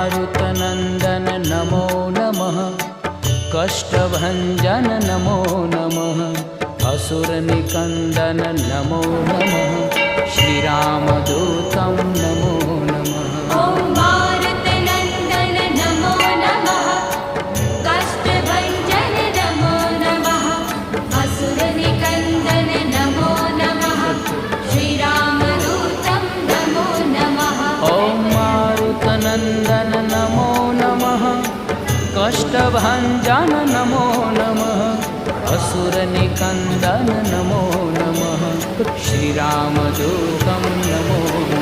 मारुतनन्दन नमो नमः। कष्टभञ्जन नमो नमः। असुरनिकन्दन नमो नमः। श्रीरामदूतं नमो नमः। ॐ मारुतनन्दन नमो नमः। कष्टभञ्जन नमो नमः। असुरनिकन्दन नमो नमः। श्रीरामदूतं नमो नमः। ॐ मारुतनन्दन नमो नमः। कष्टभञ्जन नमो नमः। असुरनिकन्दन नमो नमः। श्रीरामदूतं नमो नमः।